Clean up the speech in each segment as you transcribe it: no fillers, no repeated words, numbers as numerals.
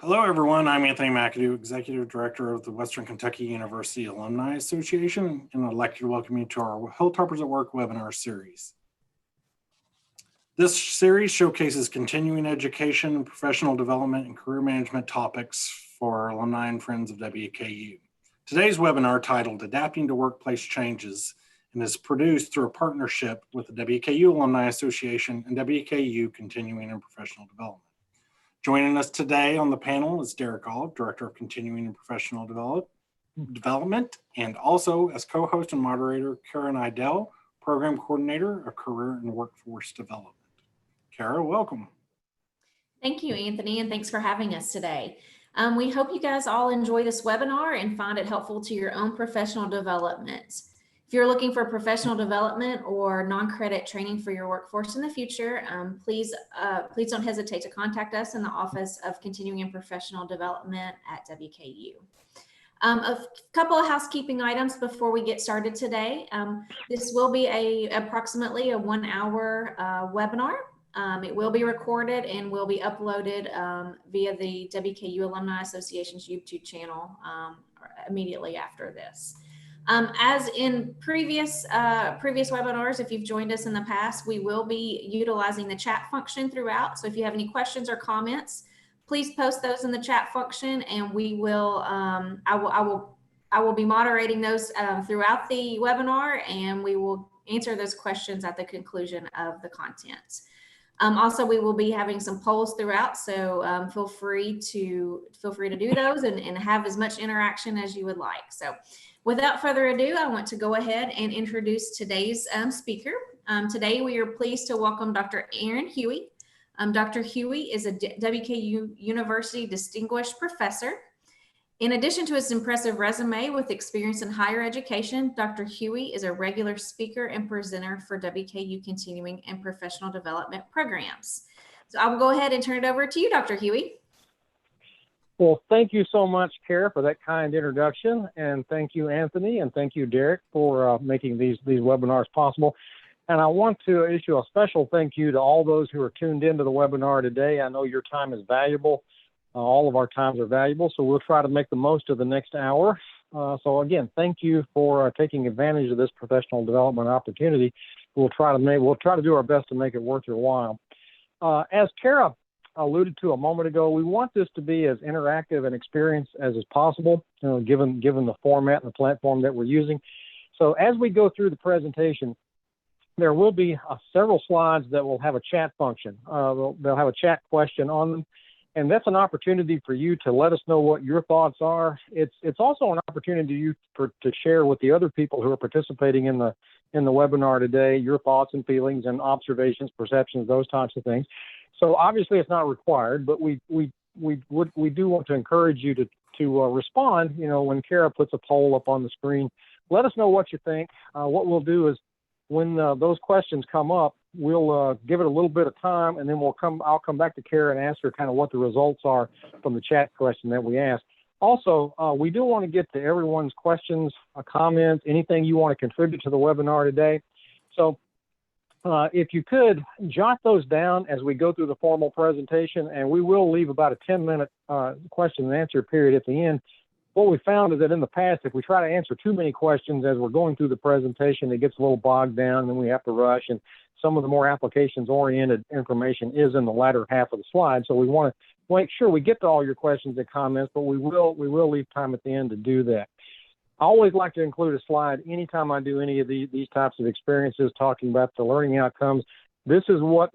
Hello, everyone. I'm Anthony McAdoo, Executive Director of the Western Kentucky University Alumni Association, and I'd like to welcome you to our Hilltoppers at Work webinar series. This series showcases continuing education, professional development, and career management topics for our alumni and friends of WKU. Today's webinar, titled Adapting to Workplace Changes, and is produced through a partnership with the WKU Alumni Association and WKU Continuing and Professional Development. Joining us today on the panel is Derek Olive, Director of Continuing and Professional Development, and also as co-host and moderator, Kara Nidell, Program Coordinator of Career and Workforce Development. Kara, welcome. Thank you, Anthony, and thanks for having us today. We hope you guys all enjoy this webinar and find it helpful to your own professional development. If you're looking for professional development or non-credit training for your workforce in the future, please don't hesitate to contact us in the Office of Continuing and Professional Development at WKU. A couple of housekeeping items before we get started today. This will be approximately a 1-hour webinar. It will be recorded and will be uploaded via the WKU Alumni Association's YouTube channel immediately after this. As in previous webinars, if you've joined us in the past, we will be utilizing the chat function throughout. So if you have any questions or comments, please post those in the chat function, and we will. I will be moderating those throughout the webinar, and we will answer those questions at the conclusion of the content. Also, we will be having some polls throughout, so feel free to do those and have as much interaction as you would like. So, without further ado, I want to go ahead and introduce today's speaker. Today, we are pleased to welcome Dr. Aaron Huey. Dr. Huey is a WKU University Distinguished Professor. In addition to his impressive resume with experience in higher education, Dr. Huey is a regular speaker and presenter for WKU Continuing and Professional Development programs. So I will go ahead and turn it over to you, Dr. Huey. Well, thank you so much, Kara, for that kind introduction. And thank you, Anthony, and thank you, Derek, for making these webinars possible. And I want to issue a special thank you to all those who are tuned into the webinar today. I know your time is valuable. All of our times are valuable, so we'll try to make the most of the next hour. So again, thank you for taking advantage of this professional development opportunity. We'll try to do our best to make it worth your while. As Kara alluded to a moment ago, we want this to be as interactive and experienced as is possible, given the format and the platform that we're using. So as we go through the presentation, there will be several slides that will have a chat function. They'll have a chat question on them. And that's an opportunity for you to let us know what your thoughts are. It's also an opportunity to share with the other people who are participating in the webinar today your thoughts and feelings and observations, perceptions, those types of things. So obviously it's not required, but we do want to encourage you to respond. When Kara puts a poll up on the screen, let us know what you think. What we'll do is when those questions come up, we'll give it a little bit of time, and then I'll come back to Kara and ask her kind of what the results are from the chat question that we asked. Also, we do want to get to everyone's questions, comments, anything you want to contribute to the webinar today. So if you could jot those down as we go through the formal presentation, and we will leave about a 10-minute question and answer period at the end. What we found is that in the past, if we try to answer too many questions as we're going through the presentation, it gets a little bogged down, and then we have to rush, and some of the more applications-oriented information is in the latter half of the slide. So we want to make sure we get to all your questions and comments, but we will leave time at the end to do that. I always like to include a slide anytime I do any of these types of experiences talking about the learning outcomes. This is what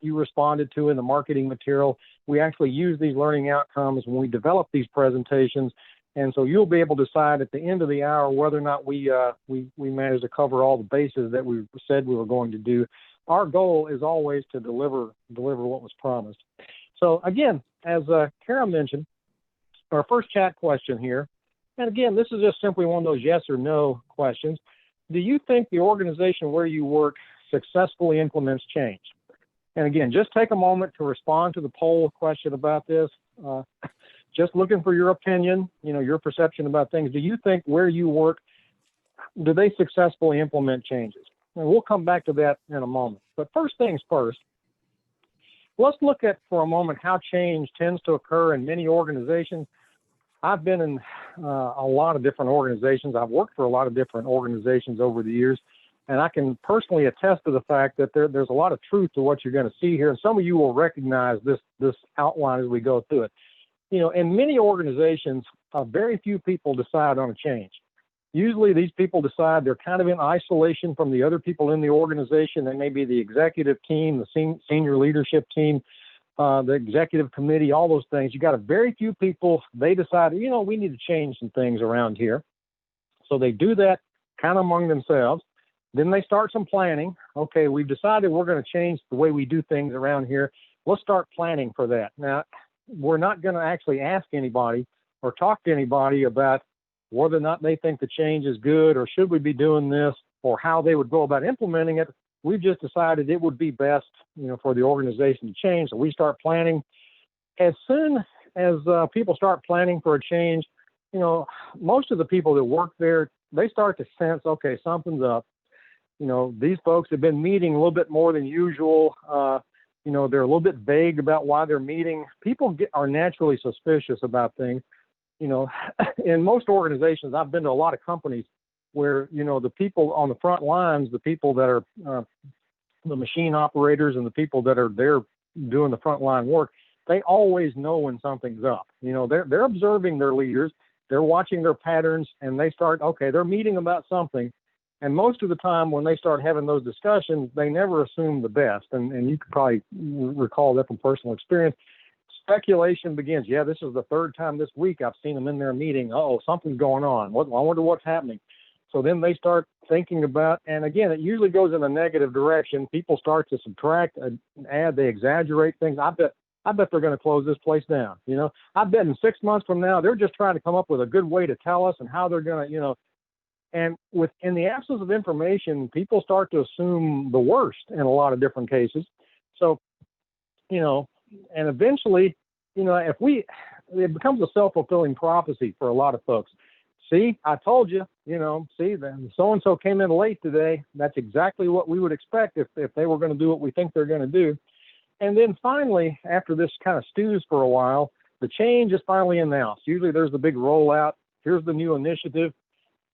you responded to in the marketing material. We actually use these learning outcomes when we develop these presentations. And so you'll be able to decide at the end of the hour whether or not we managed to cover all the bases that we said we were going to do. Our goal is always to deliver what was promised. So again, as Kara mentioned, our first chat question here, and again, this is just simply one of those yes or no questions. Do you think the organization where you work successfully implements change? And again, just take a moment to respond to the poll question about this. Just looking for your opinion, your perception about things. Do you think where you work, do they successfully implement changes? And we'll come back to that in a moment. But first things first, let's look at for a moment how change tends to occur in many organizations. I've been in a lot of different organizations. I've worked for a lot of different organizations over the years, and I can personally attest to the fact that there's a lot of truth to what you're going to see here. And some of you will recognize this outline as we go through it. In many organizations, very few people decide on a change. Usually these people decide they're kind of in isolation from the other people in the organization. They may be the executive team, the senior leadership team, the executive committee, all those things. You got a very few people, they decide, we need to change some things around here. So they do that kind of among themselves. Then they start some planning. Okay, we've decided we're going to change the way we do things around here. Let's start planning for that. Now, we're not going to actually ask anybody or talk to anybody about whether or not they think the change is good or should we be doing this or how they would go about implementing it. We've just decided it would be best, for the organization to change. So we start planning. As soon as people start planning for a change, most of the people that work there, they start to sense, okay, something's up. These folks have been meeting a little bit more than usual. They're a little bit vague about why they're meeting. People are naturally suspicious about things. In most organizations, I've been to a lot of companies where, the people on the front lines, the people that are the machine operators and the people that are there doing the front line work, they always know when something's up. They're observing their leaders, they're watching their patterns, and they start, okay, they're meeting about something. And most of the time when they start having those discussions, they never assume the best. And you could probably recall that from personal experience. Speculation begins. Yeah, this is the third time this week I've seen them in their meeting. Oh, something's going on. I wonder what's happening. So then they start thinking about, and again, it usually goes in a negative direction. People start to subtract, add, they exaggerate things. I bet they're going to close this place down. I bet in 6 months from now, they're just trying to come up with a good way to tell us and how they're going to, and in the absence of information, people start to assume the worst in a lot of different cases. So, and eventually, it becomes a self-fulfilling prophecy for a lot of folks. See, I told you, then so-and-so came in late today. That's exactly what we would expect if they were going to do what we think they're going to do. And then finally, after this kind of stews for a while, the change is finally announced. Usually there's the big rollout. Here's the new initiative.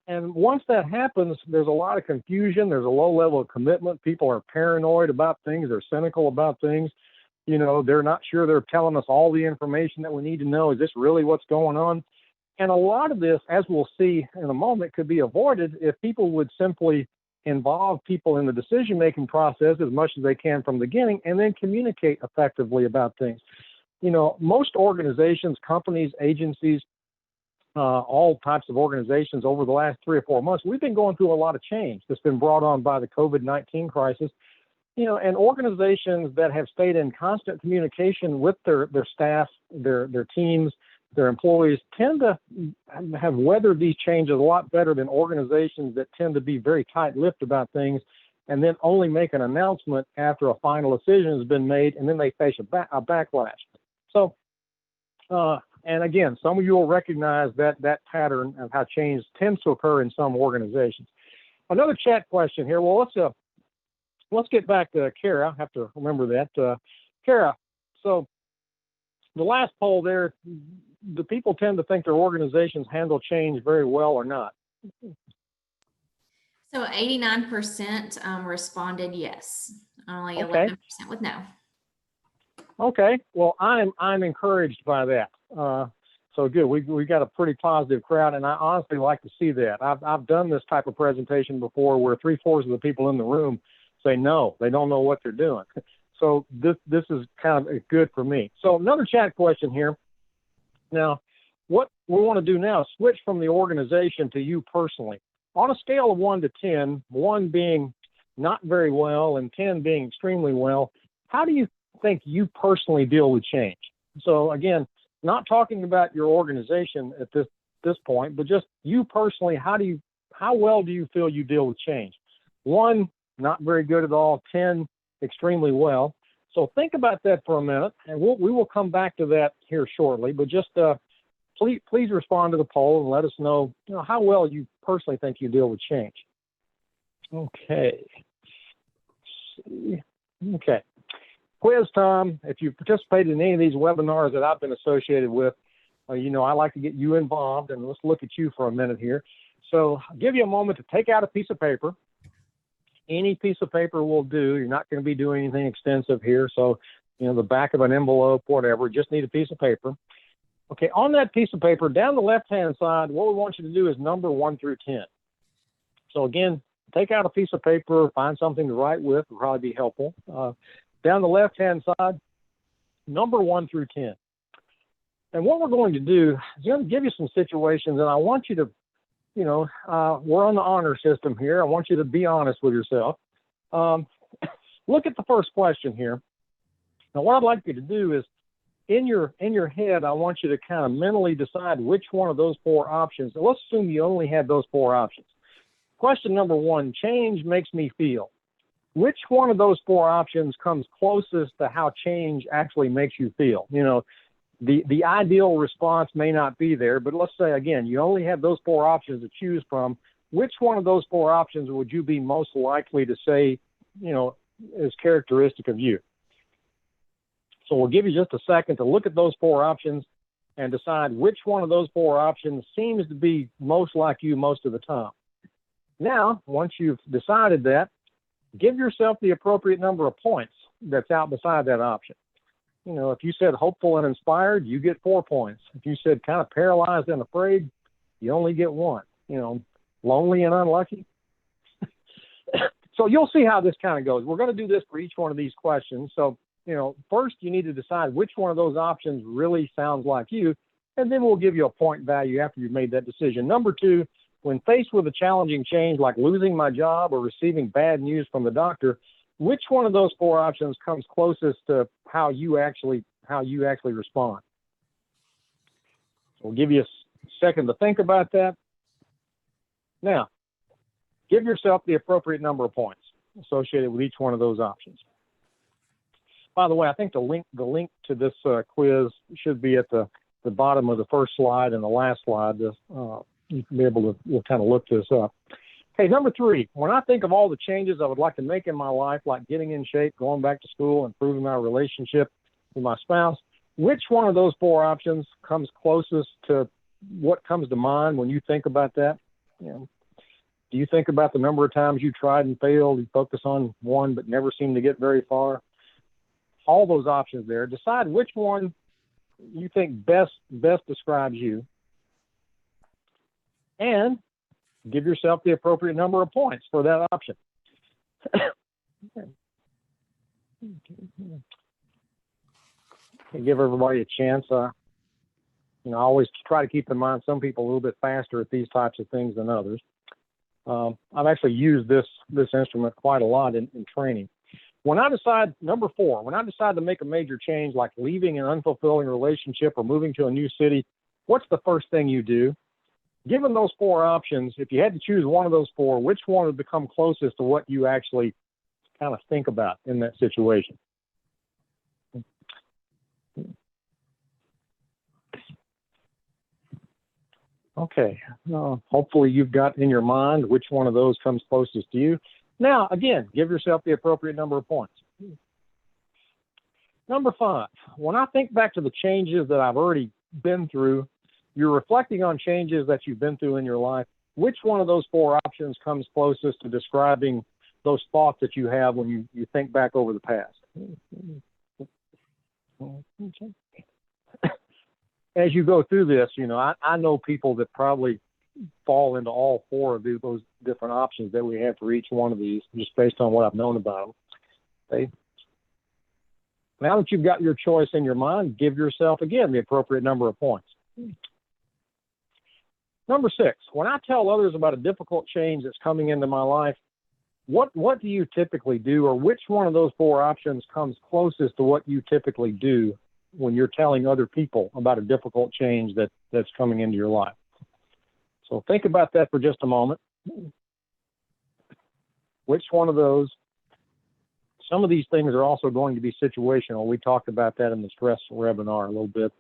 And once that happens, there's a lot of confusion. There's a low level of commitment. People are paranoid about things. They're cynical about things. They're not sure they're telling us all the information that we need to know. Is this really what's going on? And a lot of this, as we'll see in a moment, could be avoided if people would simply involve people in the decision-making process as much as they can from the beginning and then communicate effectively about things. Most organizations, companies, agencies, all types of organizations over the last 3 or 4 months, we've been going through a lot of change that's been brought on by the COVID-19 crisis. And organizations that have stayed in constant communication with their staff, their teams, their employees tend to have weathered these changes a lot better than organizations that tend to be very tight-lipped about things and then only make an announcement after a final decision has been made, and then they face a backlash. So, and again, some of you will recognize that pattern of how change tends to occur in some organizations. Another chat question here. Well, let's get back to Kara. I have to remember that. Kara, so the last poll there, do people tend to think their organizations handle change very well or not? So 89% responded yes. Only 11% with no. Okay. Well, I'm encouraged by that. So good. We got a pretty positive crowd, and I honestly like to see that. I've done this type of presentation before where 3/4 of the people in the room say no, they don't know what they're doing. So this is kind of good for me. So another chat question here. Now, what we want to do now is switch from the organization to you personally. On a scale of 1 to 10, 1 being not very well and 10 being extremely well, how do you think you personally deal with change? So again, not talking about your organization at this point, but just you personally, how well do you feel you deal with change? 1, not very good at all. 10, extremely well. So think about that for a minute, and we will come back to that here shortly. But just please respond to the poll and let us know, how well you personally think you deal with change. Okay. Okay. quiz time. If you participated in any of these webinars that I've been associated with, you know, I like to get you involved, and let's look at you for a minute here. So I'll give you a moment to take out a piece of paper. Any piece of paper will do. You're not going to be doing anything extensive here. So, you know, the back of an envelope, whatever, just need a piece of paper. Okay, on that piece of paper, down the left-hand side, what we want you to do is number 1 through 10. So again, take out a piece of paper, find something to write with, would probably be helpful. Down the left-hand side, number 1 through 10. And what we're going to do is going to give you some situations, and I want you to, you know, we're on the honor system here. I want you to be honest with yourself. Look at the first question here. Now, what I'd like you to do is, in your head, I want you to kind of mentally decide which one of those 4 options. So let's assume you only had those 4 options. Question number 1, change makes me feel. Which one of those 4 options comes closest to how change actually makes you feel? You know, the ideal response may not be there, but let's say, again, you only have those 4 options to choose from. Which one of those 4 options would you be most likely to say, you know, is characteristic of you? So we'll give you just a second to look at those 4 options and decide which one of those 4 options seems to be most like you most of the time. Now, once you've decided that, give yourself the appropriate number of points that's out beside that option. You know, if you said hopeful and inspired, you get 4 points. If you said kind of paralyzed and afraid, you only get 1. You know, lonely and unlucky. So you'll see how this kind of goes. We're going to do this for each one of these questions. So, you know, first you need to decide which one of those options really sounds like you, and then we'll give you a point value after you've made that decision. Number 2, when faced with a challenging change like losing my job or receiving bad news from the doctor, which one of those 4 options comes closest to how you actually respond? We'll give you a second to think about that. Now, give yourself the appropriate number of points associated with each one of those options. By the way, I think the link to this quiz should be at the bottom of the first slide and the last slide. You can be able to we'll kind of look this up. Okay, number 3, when I think of all the changes I would like to make in my life, like getting in shape, going back to school, improving my relationship with my spouse, which one of those 4 options comes closest to what comes to mind when you think about that? You know, do you think about the number of times you tried and failed, you focus on one but never seem to get very far? All those options there. Decide which one you think best describes you, and give yourself the appropriate number of points for that option. Give everybody a chance. You know, I always try to keep in mind some people a little bit faster at these types of things than others. I've actually used this instrument quite a lot in training. When I decide, number 4, when I decide to make a major change like leaving an unfulfilling relationship or moving to a new city, what's the first thing you do? Given those 4 options, if you had to choose one of those 4, which one would become closest to what you actually kind of think about in that situation? Okay, hopefully you've got in your mind which one of those comes closest to you. Now, again, give yourself the appropriate number of points. Number 5, when I think back to the changes that I've already been through, you're reflecting on changes that you've been through in your life. Which one of those 4 options comes closest to describing those thoughts that you have when you think back over the past? As you go through this, you know, I know people that probably fall into all 4 of those different options that we have for each one of these, just based on what I've known about them. Okay. Now that you've got your choice in your mind, give yourself, again, the appropriate number of points. Number 6, when I tell others about a difficult change that's coming into my life, what do you typically do, or which one of those 4 options comes closest to what you typically do when you're telling other people about a difficult change that's coming into your life? So think about that for just a moment. Which one of those? Some of these things are also going to be situational. We talked about that in the stress webinar a little bit.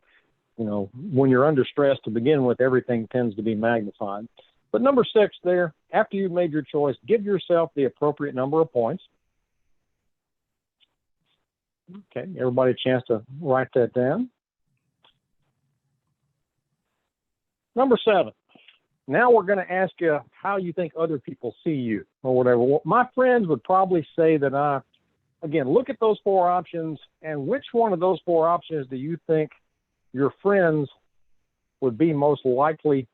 You know, when you're under stress to begin with, everything tends to be magnified. But number 6 there, after you've made your choice, give yourself the appropriate number of points. Okay, everybody a chance to write that down. Number 7. Now we're going to ask you how you think other people see you or whatever. Well, my friends would probably say that again, look at those 4 options, and which one of those 4 options do you think your friends would be most likely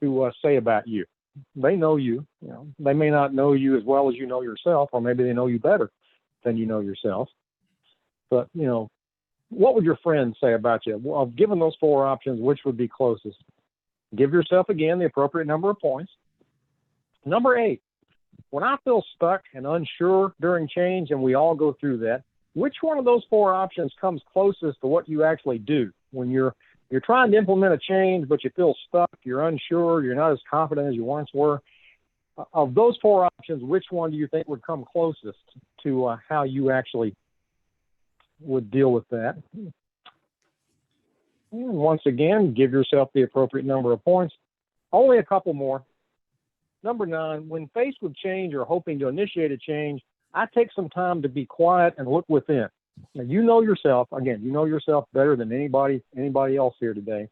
to say about you? They know you. You know, they may not know you as well as you know yourself, or maybe they know you better than you know yourself. But, you know, what would your friends say about you? Well, given those 4 options, which would be closest? Give yourself, again, the appropriate number of points. Number 8, when I feel stuck and unsure during change, and we all go through that, which one of those 4 options comes closest to what you actually do when you're trying to implement a change, but you feel stuck, you're unsure, you're not as confident as you once were? Of those 4 options, which one do you think would come closest to how you actually would deal with that? And once again, give yourself the appropriate number of points. Only a couple more. Number 9, when faced with change or hoping to initiate a change, I take some time to be quiet and look within. Now, you know yourself, again, you know yourself better than anybody else here today.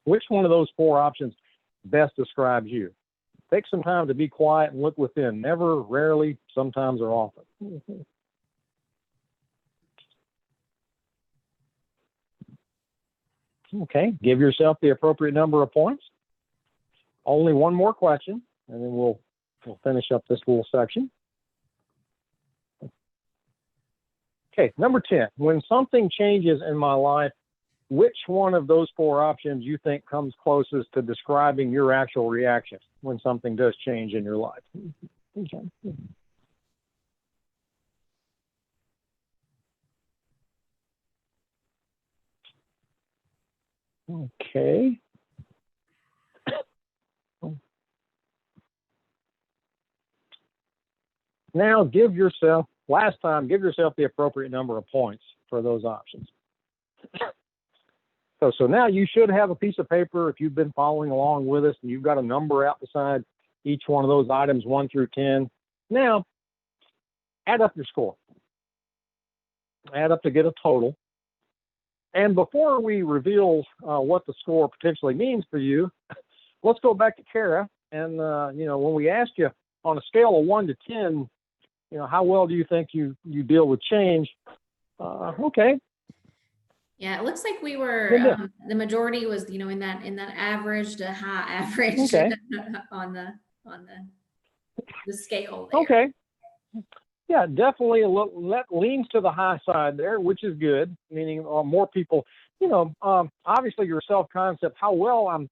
Which one of those 4 options best describes you? Take some time to be quiet and look within. Never, rarely, sometimes, or often. Okay, give yourself the appropriate number of points. Only one more question, and then we'll finish up this little section. Okay, number 10, when something changes in my life, which one of those 4 options you think comes closest to describing your actual reaction when something does change in your life? Okay. Okay. Now give yourself the appropriate number of points for those options. So now you should have a piece of paper if you've been following along with us, and you've got a number out beside each one of those items, 1 through 10. Now, add up your score. Add up to get a total. And before we reveal what the score potentially means for you, let's go back to Kara. And, when we asked you on a scale of 1 to 10, how well do you think you deal with change? Okay. Yeah, it looks like we were, the majority was, in that average to high average okay. on the scale there. Okay. Yeah, definitely that leans to the high side there, which is good, meaning more people, obviously your self-concept, how well I'm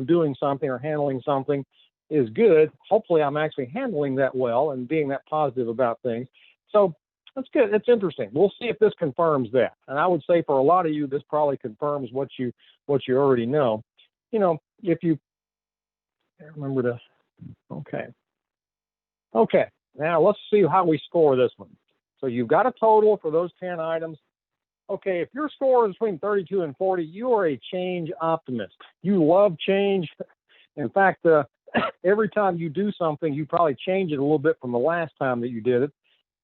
doing something or handling something is good. Hopefully I'm actually handling that well and being that positive about things. So that's good. It's interesting. We'll see if this confirms that. And I would say for a lot of you, this probably confirms what you already know. If you remember to, okay. Now let's see how we score this one. So you've got a total for those 10 items. Okay, if your score is between 32 and 40, you are a change optimist. You love change. In fact, every time you do something, you probably change it a little bit from the last time that you did it.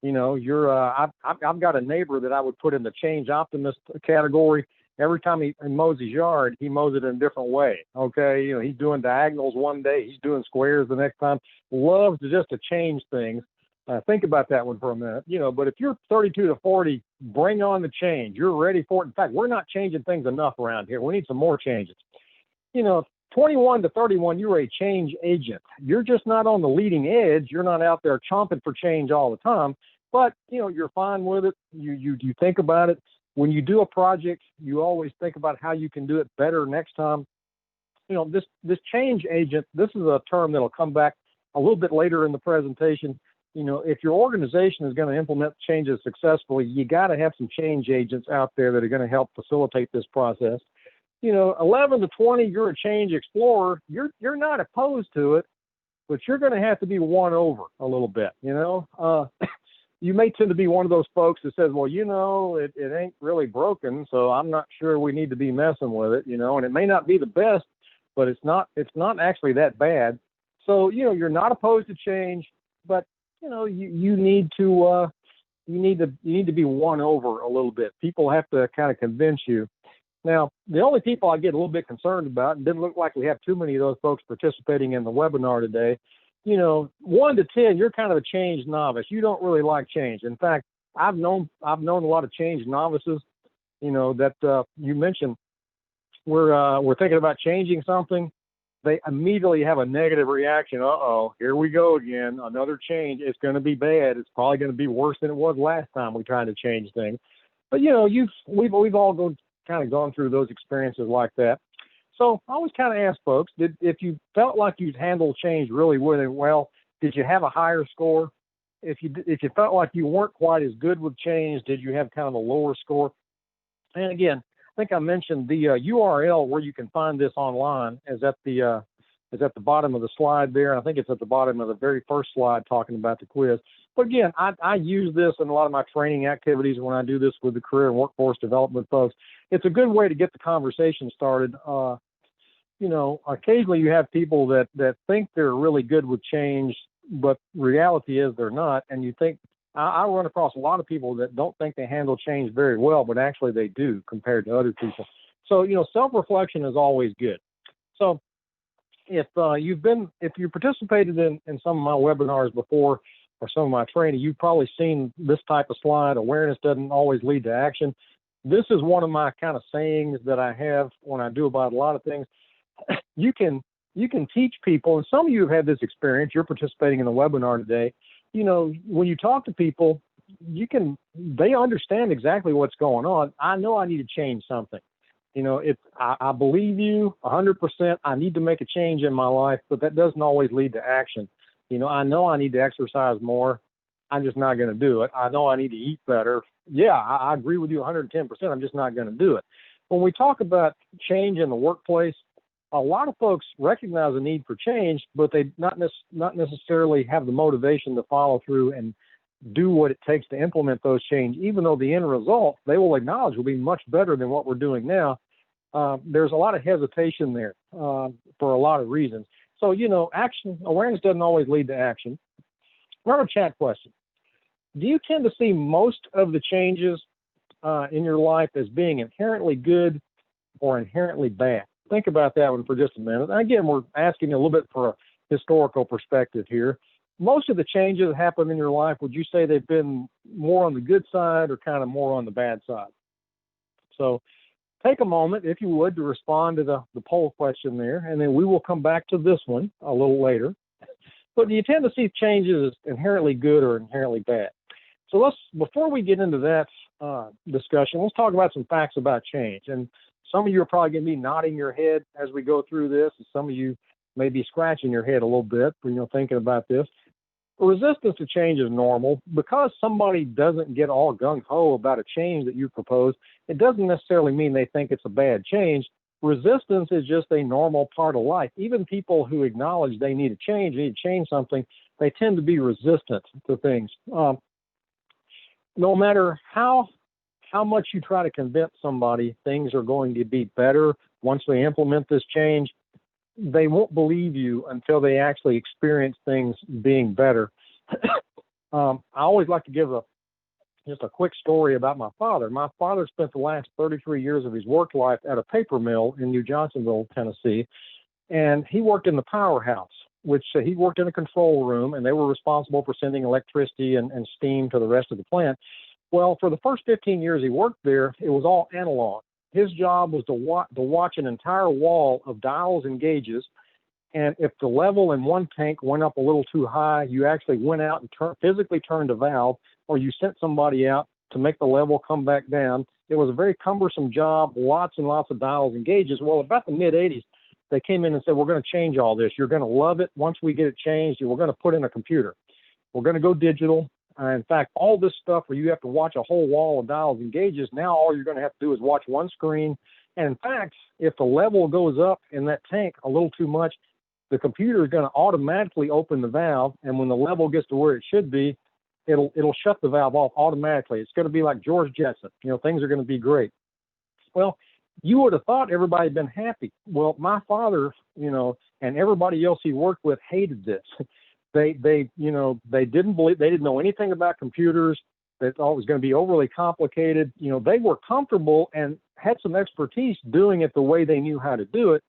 I've got a neighbor that I would put in the change optimist category. Every time he mows his yard, he mows it in a different way. Okay, he's doing diagonals one day, he's doing squares the next time. Loves to change things. Think about that one for a minute. But if you're 32 to 40, bring on the change. You're ready for it. In fact, we're not changing things enough around here. We need some more changes. 21 to 31, you're a change agent. You're just not on the leading edge. You're not out there chomping for change all the time, but you're fine with it. You think about it. When you do a project, you always think about how you can do it better next time. This change agent, this is a term that'll come back a little bit later in the presentation. If your organization is going to implement changes successfully, you got to have some change agents out there that are going to help facilitate this process. 11 to 20, you're a change explorer. You're not opposed to it, but you're going to have to be won over a little bit. You may tend to be one of those folks that says, well, it ain't really broken, so I'm not sure we need to be messing with it, and it may not be the best, but it's not actually that bad. So, you're not opposed to change, but, you need to, you need to be won over a little bit. People have to kind of convince you. Now, the only people I get a little bit concerned about, and didn't look like we have too many of those folks participating in the webinar today, 1 to 10, you're kind of a change novice. You don't really like change. In fact, I've known a lot of change novices, that you mentioned. We're thinking about changing something. They immediately have a negative reaction. Uh-oh, here we go again. Another change. It's going to be bad. It's probably going to be worse than it was last time we tried to change things. But we've all gone through those experiences like that. So I always kind of ask folks, if you felt like you'd handled change really well, did you have a higher score? If you felt like you weren't quite as good with change, did you have kind of a lower score? And again, I think I mentioned the URL where you can find this online is at the bottom of the slide there. I think it's at the bottom of the very first slide talking about the quiz. But again, I use this in a lot of my training activities when I do this with the career and workforce development folks. It's a good way to get the conversation started. Occasionally you have people that think they're really good with change, but reality is they're not. And you think, I run across a lot of people that don't think they handle change very well, but actually they do compared to other people. So, self-reflection is always good. So if you participated in some of my webinars before or some of my training, you've probably seen this type of slide, awareness doesn't always lead to action. This is one of my kind of sayings that I have when I do about a lot of things. You can teach people, and some of you have had this experience, you're participating in the webinar today. When you talk to people, they understand exactly what's going on. I know I need to change something. I believe you 100%. I need to make a change in my life, but that doesn't always lead to action. I know I need to exercise more. I'm just not going to do it. I know I need to eat better. Yeah, I agree with you 110%. I'm just not going to do it. When we talk about change in the workplace, a lot of folks recognize the need for change, but they not necessarily have the motivation to follow through and do what it takes to implement those changes, even though the end result they will acknowledge will be much better than what we're doing now. There's a lot of hesitation there for a lot of reasons. So, awareness doesn't always lead to action. Another chat question. Do you tend to see most of the changes in your life as being inherently good or inherently bad? Think about that one for just a minute. And again, we're asking a little bit for a historical perspective here. Most of the changes that happen in your life, would you say they've been more on the good side or kind of more on the bad side? So take a moment, if you would, to respond to the poll question there, and then we will come back to this one a little later. But do you tend to see changes as inherently good or inherently bad? So before we get into that discussion, let's talk about some facts about change. And some of you are probably going to be nodding your head as we go through this, and some of you may be scratching your head a little bit, thinking about this. Resistance to change is normal. Because somebody doesn't get all gung-ho about a change that you propose, it doesn't necessarily mean they think it's a bad change. Resistance is just a normal part of life. Even people who acknowledge they need to change something, they tend to be resistant to things. No matter how much you try to convince somebody things are going to be better once they implement this change, they won't believe you until they actually experience things being better. I always like to give just a quick story about my father. My father spent the last 33 years of his work life at a paper mill in New Johnsonville, Tennessee, and he worked in the powerhouse, which he worked in a control room, and they were responsible for sending electricity and steam to the rest of the plant. Well, for the first 15 years he worked there, it was all analog. His job was to watch an entire wall of dials and gauges, and if the level in one tank went up a little too high, you actually went out and physically turned a valve, or you sent somebody out to make the level come back down. It was a very cumbersome job, lots and lots of dials and gauges. Well, about the mid-'80s, they came in and said, we're going to change all this. You're going to love it. Once we get it changed, we're going to put in a computer. We're going to go digital. In fact, all this stuff where you have to watch a whole wall of dials and gauges, now all you're going to have to do is watch one screen. And in fact, if the level goes up in that tank a little too much, the computer is going to automatically open the valve. And when the level gets to where it should be, it'll shut the valve off automatically. It's going to be like George Jetson. Things are going to be great. Well, you would have thought everybody had been happy. Well, my father, and everybody else he worked with hated this. They didn't know anything about computers. that thought it was going to be overly complicated. You know, they were comfortable and had some expertise doing it the way they knew how to do it.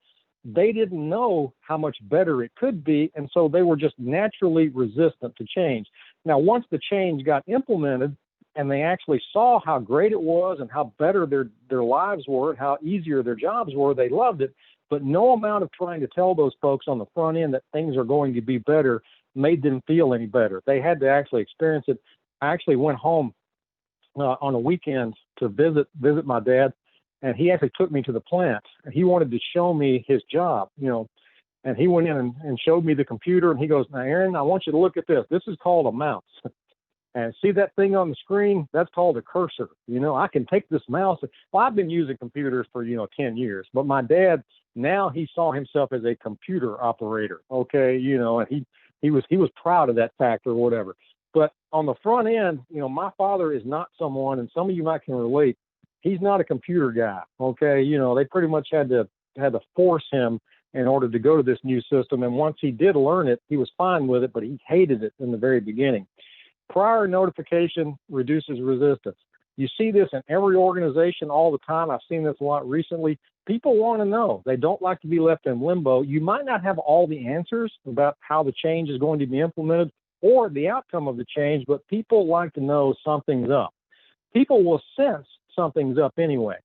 They didn't know how much better it could be, and so they were just naturally resistant to change. Now, once the change got implemented and they actually saw how great it was and how better their lives were and how easier their jobs were, they loved it. But no amount of trying to tell those folks on the front end that things are going to be better made them feel any better. They had to actually experience it. I actually went home on a weekend to visit my dad, and he actually took me to the plant. And he wanted to show me his job, you know, and he went in and showed me the computer, and he goes, "Now, Aaron, I want you to look at this. This is called a mouse. And see that thing on the screen? That's called a cursor. You know, I can take this mouse." Well, I've been using computers for, 10 years, but my dad, now he saw himself as a computer operator. Okay. And he was proud of that fact or whatever. But on the front end, my father is not someone, and some of you might can relate, he's not a computer guy. Okay. They pretty much had to force him in order to go to this new system. And once he did learn it, he was fine with it, but he hated it in the very beginning. Prior notification reduces resistance. You see this in every organization all the time. I've seen this a lot recently. People want to know. They don't like to be left in limbo. You might not have all the answers about how the change is going to be implemented or the outcome of the change, but people like to know something's up. People will sense something's up anyway.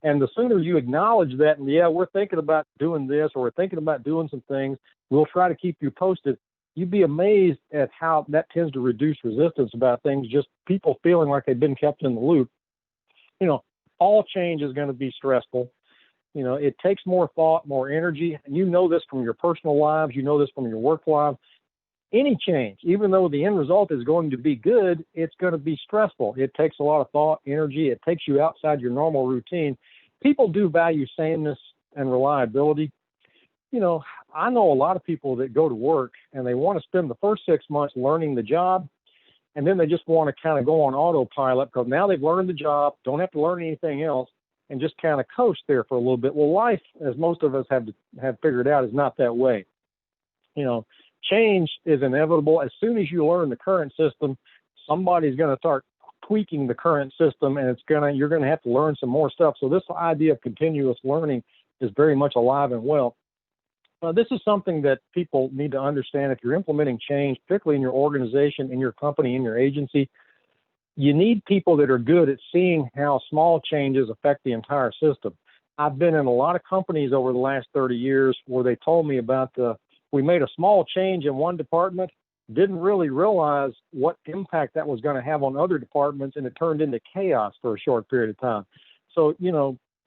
And the sooner you acknowledge that, and yeah, we're thinking about doing this, or we're thinking about doing some things, we'll try to keep you posted. You'd be amazed at how that tends to reduce resistance about things, just people feeling like they've been kept in the loop. All change is going to be stressful. It takes more thought, more energy. And you know this from your personal lives. You know this from your work life. Any change, even though the end result is going to be good, it's going to be stressful. It takes a lot of thought, energy. It takes you outside your normal routine. People do value sameness and reliability. I know a lot of people that go to work and they want to spend the first 6 months learning the job, and then they just want to kind of go on autopilot because now they've learned the job, don't have to learn anything else, and just kind of coast there for a little bit. Well, life, as most of us have figured out, is not that way. Change is inevitable. As soon as you learn the current system, somebody's going to start tweaking the current system, and you're going to have to learn some more stuff. So this idea of continuous learning is very much alive and well. This is something that people need to understand. If you're implementing change, particularly in your organization, in your company, in your agency, you need people that are good at seeing how small changes affect the entire system. I've been in a lot of companies over the last 30 years where they told me about we made a small change in one department, didn't really realize what impact that was going to have on other departments, and it turned into chaos for a short period of time. So,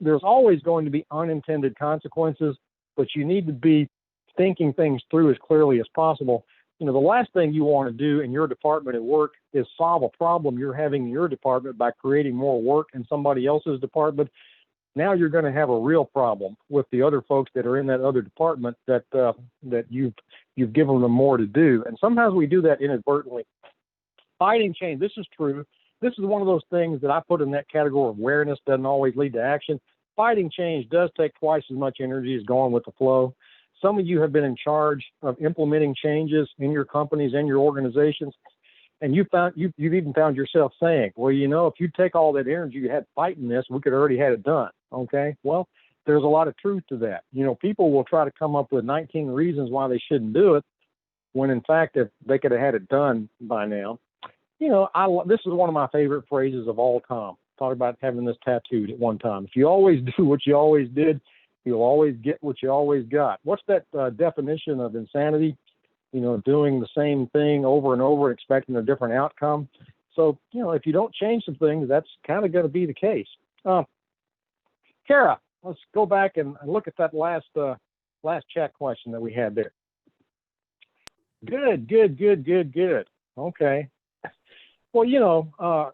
there's always going to be unintended consequences, but you need to be thinking things through as clearly as possible. The last thing you want to do in your department at work is solve a problem you're having in your department by creating more work in somebody else's department. Now you're going to have a real problem with the other folks that are in that other department that you've given them more to do. And sometimes we do that inadvertently. Fighting change, this is true. This is one of those things that I put in that category of awareness doesn't always lead to action. Fighting change does take twice as much energy as going with the flow. Some of you have been in charge of implementing changes in your companies and your organizations, and you've even found yourself saying, well, if you take all that energy you had fighting this, we could already had it done. Okay, well, there's a lot of truth to that. People will try to come up with 19 reasons why they shouldn't do it, when in fact, if they could have had it done by now. This is one of my favorite phrases of all time. Thought about having this tattooed at one time. If you always do what you always did, you'll always get what you always got. What's that definition of insanity? Doing the same thing over and over, expecting a different outcome. So, if you don't change some things, that's kind of going to be the case. Kara, let's go back and look at that last chat question that we had there. Good. Okay. Well,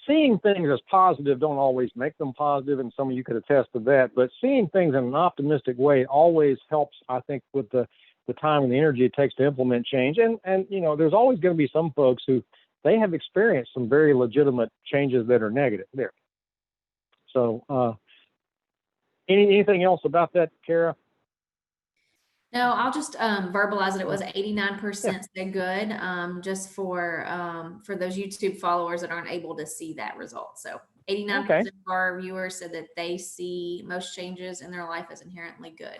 seeing things as positive don't always make them positive, and some of you could attest to that, but seeing things in an optimistic way always helps, I think, with the time and the energy it takes to implement change. And there's always going to be some folks who they have experienced some very legitimate changes that are negative there. So anything else about that, Kara? No, I'll just verbalize it. It was 89% said good, just for those YouTube followers that aren't able to see that result. So 89% of our viewers said that they see most changes in their life as inherently good.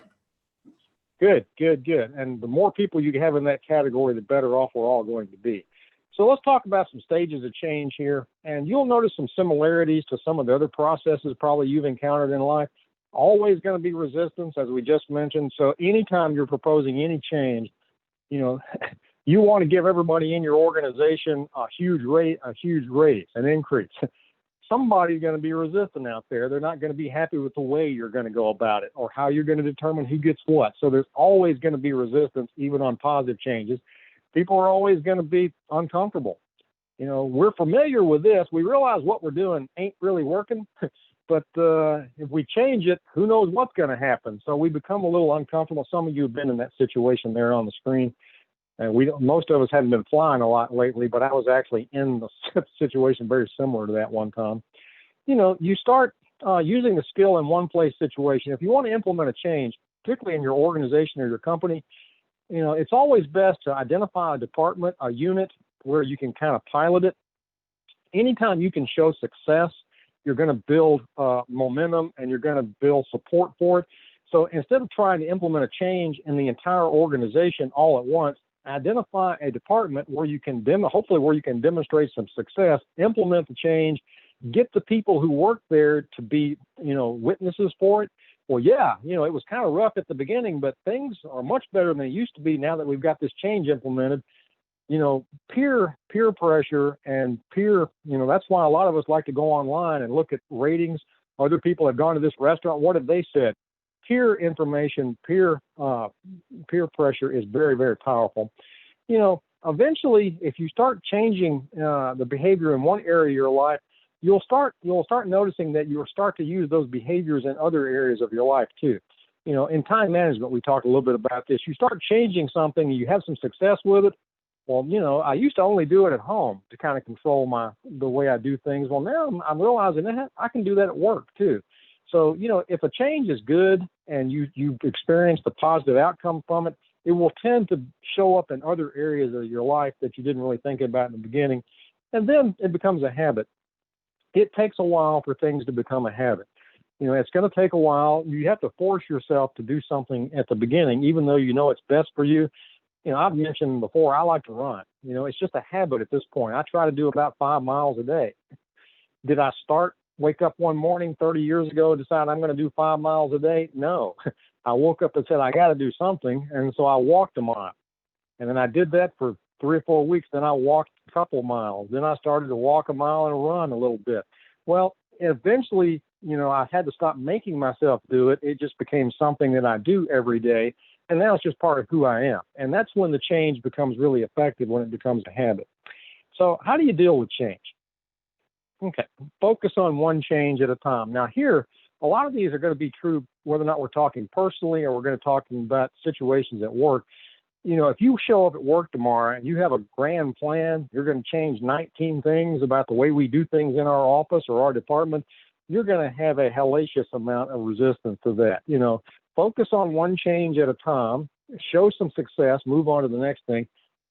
Good, good, good. And the more people you have in that category, the better off we're all going to be. So let's talk about some stages of change here. And you'll notice some similarities to some of the other processes probably you've encountered in life. Always going to be resistance, as we just mentioned. So anytime you're proposing any change, you know, you want to give everybody in your organization a huge raise, an increase. Somebody's going to be resistant out there. They're not going to be happy with the way you're going to go about it or how you're going to determine who gets what. So there's always going to be resistance, even on positive changes. People are always going to be uncomfortable. You know, we're familiar with this. We realize what we're doing ain't really working, but if we change it, who knows what's going to happen. So we become a little uncomfortable. Some of you have been in that situation there on the screen. And most of us haven't been flying a lot lately, but I was actually in the situation very similar to that one time. You know, you start using the skill in one place situation. If you want to implement a change, particularly in your organization or your company, you know, it's always best to identify a department, a unit where you can kind of pilot it. Anytime you can show success, you're going to build momentum and you're going to build support for it. So instead of trying to implement a change in the entire organization all at once, identify a department where you can hopefully where you can demonstrate some success, implement the change, get the people who work there to be, you know, witnesses for it. Well, yeah, you know, it was kind of rough at the beginning, but things are much better than they used to be now that we've got this change implemented. You know, peer pressure and peer, you know, that's why a lot of us like to go online and look at ratings. Other people have gone to this restaurant. What have they said? Peer information, peer pressure is very, very powerful. You know, eventually, if you start changing the behavior in one area of your life, you'll start noticing that you'll start to use those behaviors in other areas of your life too. You know, in time management, we talked a little bit about this. You start changing something, you have some success with it. Well, you know, I used to only do it at home to kind of control the way I do things. Well, now I'm realizing that I can do that at work too. So, you know, if a change is good and you've experienced a positive outcome from it, it will tend to show up in other areas of your life that you didn't really think about in the beginning. And then it becomes a habit. It takes a while for things to become a habit. You know, it's going to take a while. You have to force yourself to do something at the beginning, even though you know it's best for you. You know, I've mentioned before, I like to run. You know, it's just a habit at this point. I try to do about 5 miles a day. Did I wake up one morning 30 years ago and decide I'm going to do 5 miles a day? No. I woke up and said, I got to do something. And so I walked a mile. And then I did that for 3 or 4 weeks. Then I walked a couple miles. Then I started to walk a mile and run a little bit. Well, eventually, you know, I had to stop making myself do it. It just became something that I do every day. And now it's just part of who I am. And that's when the change becomes really effective, when it becomes a habit. So how do you deal with change? Okay, focus on one change at a time. Now here, a lot of these are going to be true whether or not we're talking personally or we're going to talk about situations at work. You know, if you show up at work tomorrow and you have a grand plan, you're going to change 19 things about the way we do things in our office or our department, you're going to have a hellacious amount of resistance to that. You know, focus on one change at a time, show some success, move on to the next thing,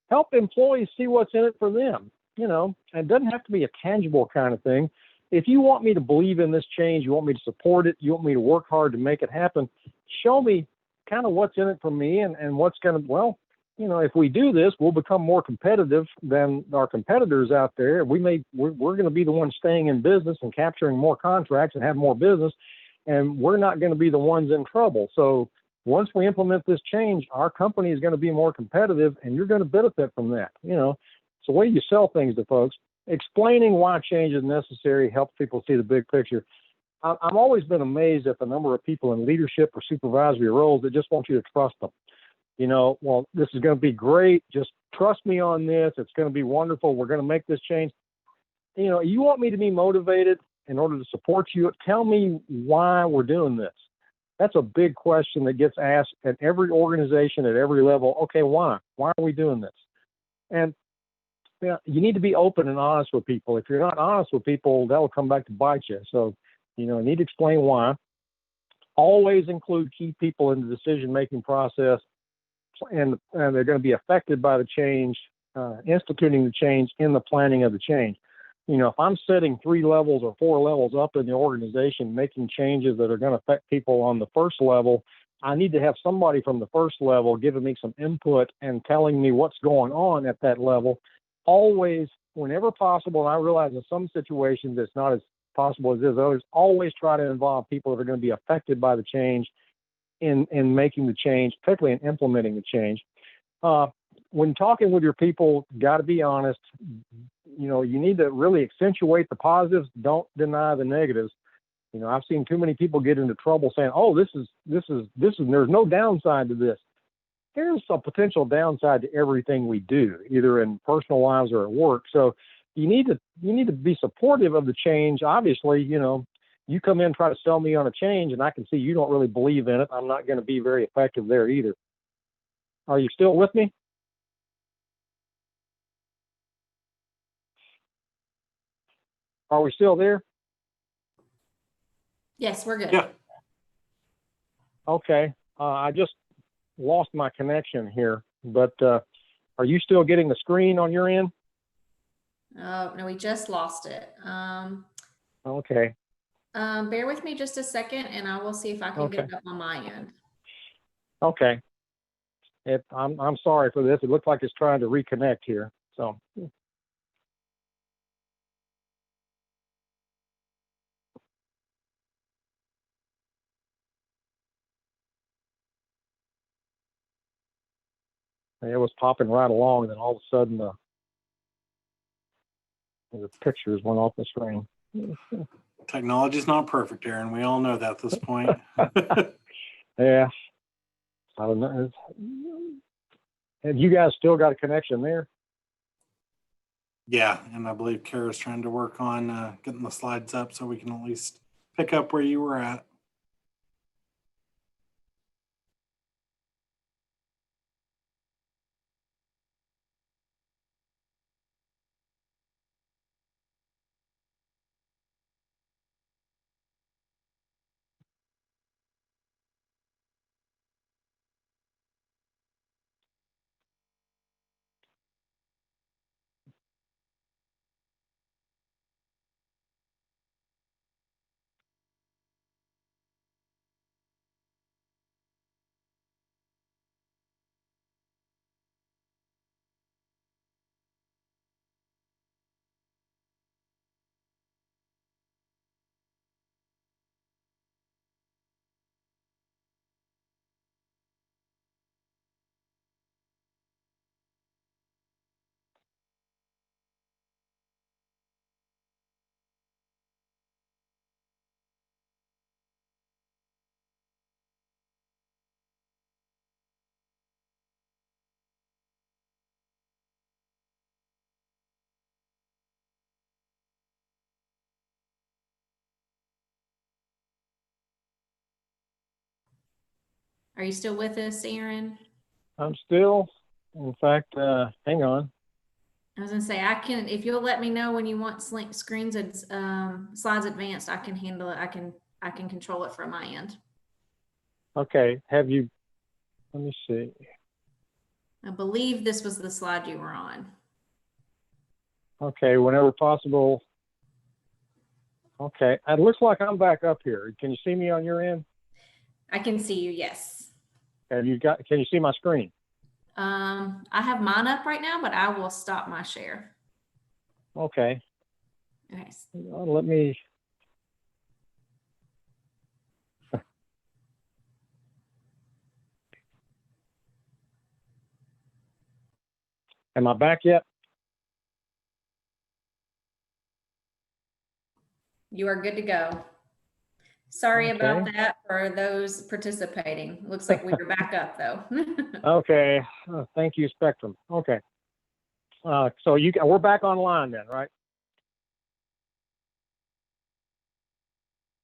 help employees see what's in it for them. You know, it doesn't have to be a tangible kind of thing. If you want me to believe in this change, you want me to support it, you want me to work hard to make it happen, show me kind of what's in it for me and what's going to, well, you know, if we do this, we'll become more competitive than our competitors out there. We're going to be the ones staying in business and capturing more contracts and have more business, and we're not going to be the ones in trouble. So once we implement this change, our company is going to be more competitive and you're going to benefit from that. You know, it's the way you sell things to folks. Explaining why change is necessary helps people see the big picture. I've always been amazed at the number of people in leadership or supervisory roles that just want you to trust them. You know, well, this is going to be great. Just trust me on this. It's going to be wonderful. We're going to make this change. You know, you want me to be motivated in order to support you. Tell me why we're doing this. That's a big question that gets asked at every organization at every level. Okay, why? Why are we doing this? And you need to be open and honest with people. If you're not honest with people, that will come back to bite you. So, you know, you need to explain why. Always include key people in the decision-making process. and they're going to be affected by the change, instituting the change in the planning of the change. You know, if I'm setting 3 levels or 4 levels up in the organization, making changes that are going to affect people on the first level, I need to have somebody from the first level giving me some input and telling me what's going on at that level. Always, whenever possible, and I realize in some situations it's not as possible as is others, always try to involve people that are going to be affected by the change in making the change, particularly in implementing the change. When talking with your people, got to be honest. You know, you need to really accentuate the positives. Don't deny the negatives. You know, I've seen too many people get into trouble saying, "Oh, this is. There's no downside to this." There's a potential downside to everything we do, either in personal lives or at work. So you need to be supportive of the change. Obviously, you know, you come in and try to sell me on a change, and I can see you don't really believe in it. I'm not going to be very effective there either. Are you still with me? Are we still there? Yes, we're good. Yeah. Okay. I just lost my connection here, but are you still getting the screen on your end? Oh, no, we just lost it. Okay. Bear with me just a second and I will see if I can get it up on my end. Okay. I'm sorry for this. It looks like it's trying to reconnect here. So. It was popping right along, and then all of a sudden the pictures went off the screen. Technology's not perfect, Aaron. We all know that at this point. Yeah. I don't know. Have you guys still got a connection there? Yeah, and I believe Kara's trying to work on getting the slides up so we can at least pick up where you were at. Are you still with us, Aaron? I'm still. In fact, hang on. I was gonna say, I can, if you'll let me know when you want screens and slides advanced, I can handle it. I can control it from my end. Okay. Have you? Let me see. I believe this was the slide you were on. Okay. Whenever possible. Okay. It looks like I'm back up here. Can you see me on your end? I can see you. Yes. Can you see my screen? I have mine up right now, but I will stop my share. Okay. Okay. Let me. Am I back yet? You are good to go. Sorry about Okay. that for those participating. Looks like we were back up though. Okay. Thank you, Spectrum. Okay. So we're back online then, right?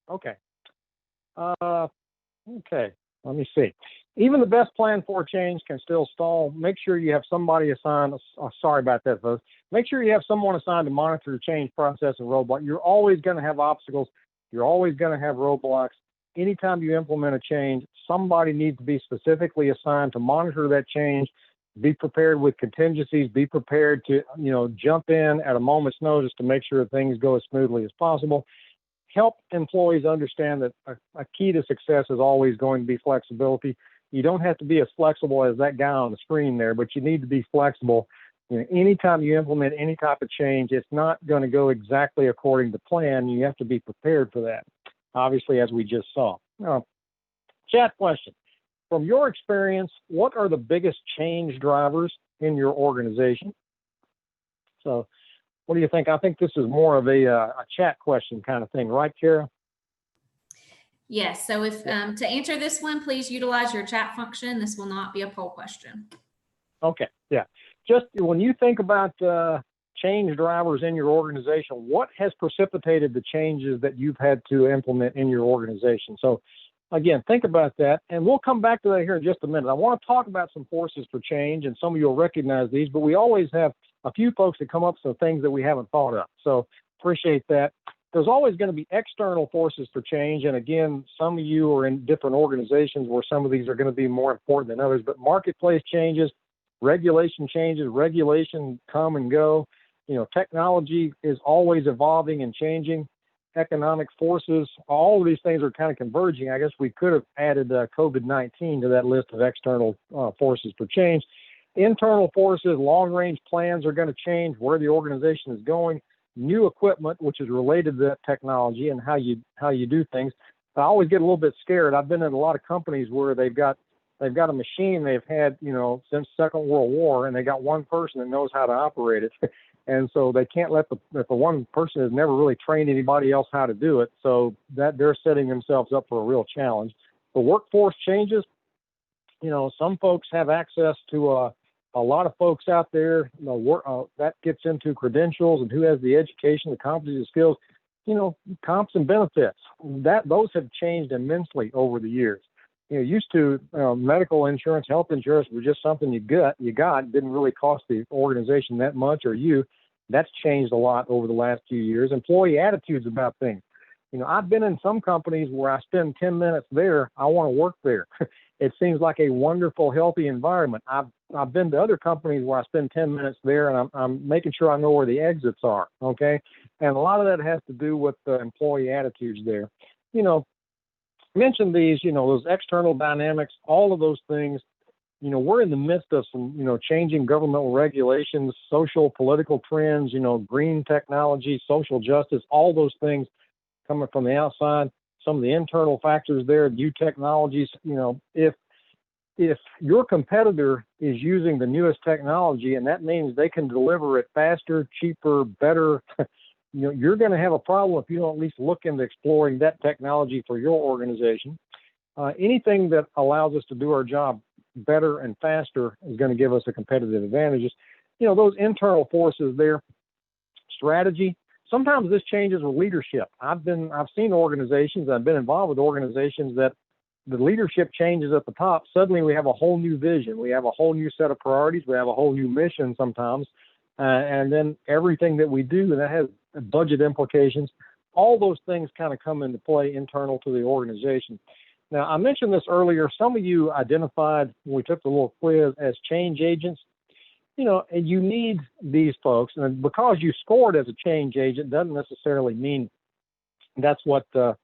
Okay. Okay. Let me see. Even the best plan for a change can still stall. Make sure you have somebody assigned. Sorry about that, folks. Make sure you have someone assigned to monitor the change process and roadblock. You're always going to have obstacles. You're always going to have roadblocks. anytime you implement a change, somebody needs to be specifically assigned to monitor that change, be prepared with contingencies, be prepared to, jump in at a moment's notice to make sure things go as smoothly as possible. Help employees understand that a key to success is always going to be flexibility. You don't have to be as flexible as that guy on the screen there, but you need to be flexible. Anytime you implement any type of change, it's not going to go exactly according to plan. You have to be prepared for that, obviously, as we just saw. Chat question. From your experience, what are the biggest change drivers in your organization? So what do you think? I think this is more of a chat question kind of thing, right, Kara? Yes. So if to answer this one, please utilize your chat function. This will not be a poll question. Okay. Yeah. Just when you think about change drivers in your organization, what has precipitated the changes that you've had to implement in your organization? So again, think about that, and we'll come back to that here in just a minute. I want to talk about some forces for change, and some of you will recognize these, but we always have a few folks that come up with some things that we haven't thought of. So appreciate that. There's always going to be external forces for change, and again, some of you are in different organizations where some of these are going to be more important than others, but marketplace changes, regulation changes, regulation come and go. Technology is always evolving and changing. Economic forces, all of these things are kind of converging. I guess we could have added COVID-19 to that list of external forces for change. Internal forces, long-range plans are going to change where the organization is going. New equipment, which is related to that technology and how you do things. I always get a little bit scared. I've been in a lot of companies where they've got a machine they've had, since Second World War, and they got one person that knows how to operate it. And so they can't let the one person has never really trained anybody else how to do it. So that they're setting themselves up for a real challenge. The workforce changes. Some folks have access to a lot of folks out there. That gets into credentials and who has the education, the competency, the skills. Comps and benefits. Those have changed immensely over the years. Used to medical insurance, health insurance was just something you got, didn't really cost the organization that much or you. That's changed a lot over the last few years. Employee attitudes about things. I've been in some companies where I spend 10 minutes there, I want to work there. It seems like a wonderful, healthy environment. I've been to other companies where I spend 10 minutes there and I'm making sure I know where the exits are, okay? And a lot of that has to do with the employee attitudes there. Mention these, those external dynamics, all of those things. We're in the midst of some, changing governmental regulations, social, political trends, green technology, social justice, all those things coming from the outside. Some of the internal factors there, new technologies. If your competitor is using the newest technology and that means they can deliver it faster, cheaper, better, you're going to have a problem if you don't at least look into exploring that technology for your organization. Anything that allows us to do our job better and faster is going to give us a competitive advantage. Those internal forces there, strategy. Sometimes this changes with leadership. I've seen organizations, I've been involved with organizations that the leadership changes at the top. Suddenly we have a whole new vision. We have a whole new set of priorities. We have a whole new mission sometimes. And then everything that we do, and that has budget implications, all those things kind of come into play internal to the organization. Now, I mentioned this earlier. Some of you identified when we took the little quiz as change agents. And you need these folks. And because you scored as a change agent doesn't necessarily mean that's what the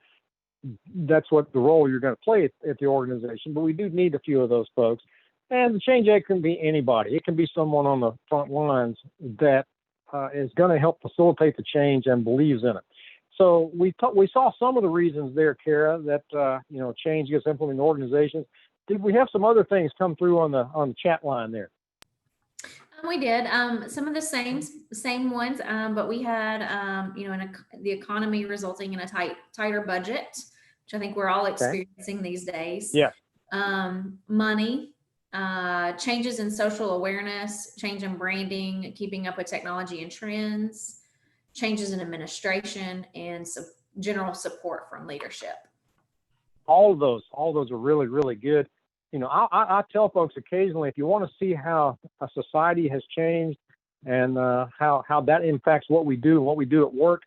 role you're going to play at the organization. But we do need a few of those folks. And the change agent can be anybody. It can be someone on the front lines that is going to help facilitate the change and believes in it. So we saw some of the reasons there, Kara, that change gets implemented in organizations. Did we have some other things come through on the chat line there? We did some of the same ones, but we had the economy resulting in a tighter budget, which I think we're all experiencing these days. Yeah. Money. Changes in social awareness, change in branding, keeping up with technology and trends, changes in administration, and general support from leadership. All of those are really, really good. I tell folks occasionally, if you want to see how a society has changed and how that impacts what we do and what we do at work,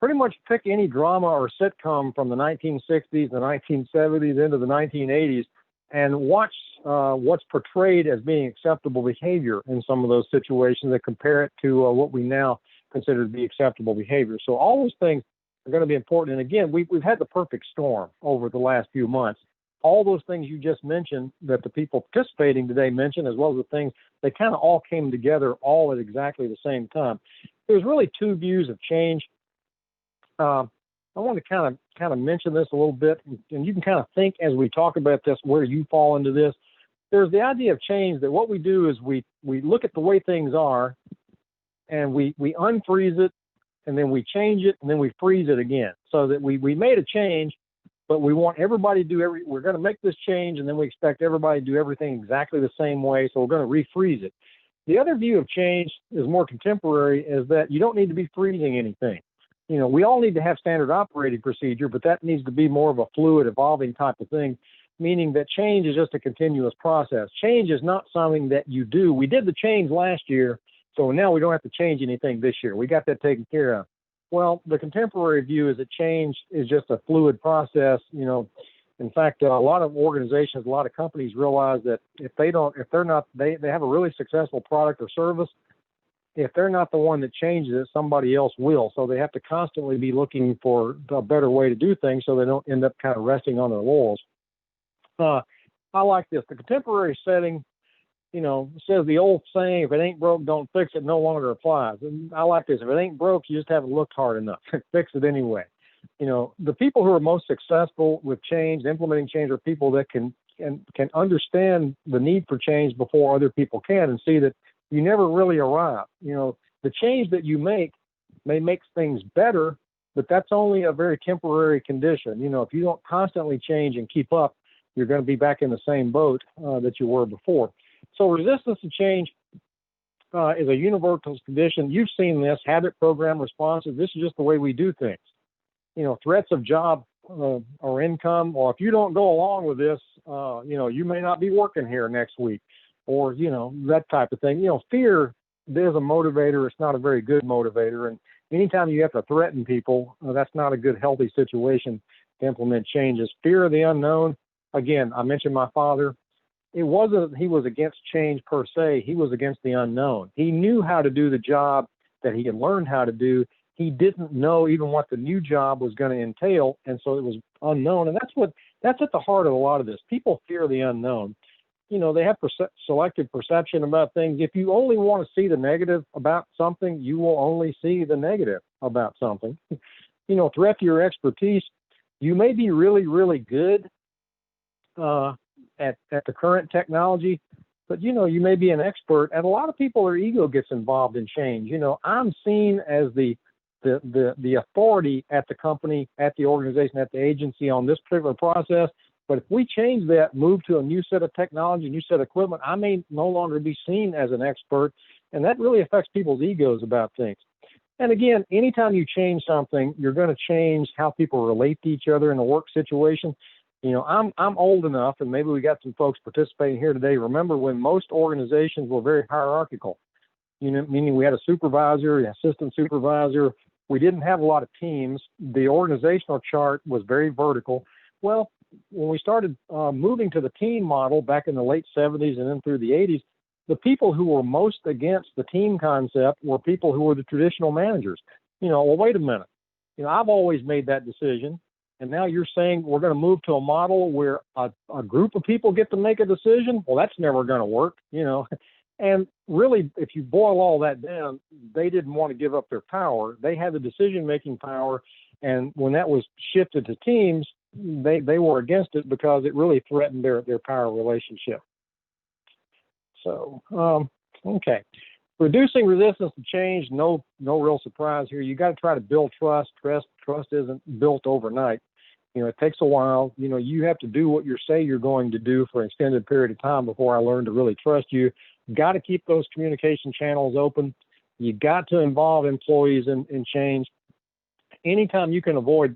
pretty much pick any drama or sitcom from the 1960s, the 1970s into the 1980s, and watch what's portrayed as being acceptable behavior in some of those situations and compare it to what we now consider to be acceptable behavior. So all those things are going to be important. And again, we've had the perfect storm over the last few months. All those things you just mentioned that the people participating today mentioned, as well as the things, they kind of all came together all at exactly the same time. There's really two views of change. I want to kind of mention this a little bit, and you can kind of think as we talk about this where you fall into this. There's the idea of change, that what we do is we look at the way things are, and we unfreeze it, and then we change it, and then we freeze it again. So that we made a change, but we want everybody to do we're going to make this change, and then we expect everybody to do everything exactly the same way, so we're going to refreeze it. The other view of change is more contemporary, is that you don't need to be freezing anything. You know, we all need to have standard operating procedure, but that needs to be more of a fluid, evolving type of thing, meaning that change is just a continuous process. Change is not something that you do. We did the change last year, so now we don't have to change anything this year. We got that taken care of. Well, the contemporary view is that change is just a fluid process. You know, in fact, a lot of organizations, a lot of companies realize that if they have a really successful product or service, if they're not the one that changes it, somebody else will. So they have to constantly be looking for a better way to do things so they don't end up kind of resting on their laurels. I like this. The contemporary setting, you know, says the old saying, if it ain't broke, don't fix it, no longer applies. And I like this. If it ain't broke, you just haven't looked hard enough. Fix it anyway. You know, the people who are most successful with change, implementing change, are people that can understand the need for change before other people can, and see that you never really arrive. You know, the change that you may make things better, but that's only a very temporary condition. You know, if you don't constantly change and keep up, you're going to be back in the same boat that you were before. So resistance to change is a universal condition. You've seen this, habit, program, responses. This is just the way we do things. You know, threats of job or income, or if you don't go along with this, you know, you may not be working here next week, or, you know, that type of thing. You know, fear is a motivator. It's not a very good motivator. And anytime you have to threaten people, that's not a good, healthy situation to implement changes. Fear of the unknown. Again, I mentioned my father. It wasn't that he was against change per se. He was against the unknown. He knew how to do the job that he had learned how to do. He didn't know even what the new job was going to entail, and so it was unknown. And that's at the heart of a lot of this. People fear the unknown. You know, they have selective perception about things. If you only want to see the negative about something, you will only see the negative about something. You know, threat to your expertise. You may be really, really good at the current technology, but, you know, you may be an expert, and a lot of people, their ego gets involved in change. You know, I'm seen as the authority at the company, at the organization, at the agency on this particular process. But if we change that, move to a new set of technology, new set of equipment, I may no longer be seen as an expert, and that really affects people's egos about things. And again, anytime you change something, you're going to change how people relate to each other in a work situation. You know, I'm old enough, and maybe we got some folks participating here today. Remember when most organizations were very hierarchical, you know, meaning we had a supervisor, an assistant supervisor. We didn't have a lot of teams. The organizational chart was very vertical. Well, when we started moving to the team model back in the late 70s and then through the 80s, the people who were most against the team concept were people who were the traditional managers. You know, well, wait a minute. You know, I've always made that decision. And now you're saying we're going to move to a model where a group of people get to make a decision? Well, that's never going to work, you know. And really, if you boil all that down, they didn't want to give up their power. They had the decision-making power. And when that was shifted to teams, they were against it because it really threatened their power relationship. So, okay. Reducing resistance to change, no real surprise here. You got to try to build trust. Trust isn't built overnight. You know, it takes a while. You know, you have to do what you say you're going to do for an extended period of time before I learn to really trust you. Got to keep those communication channels open. You got to involve employees in change. Anytime you can avoid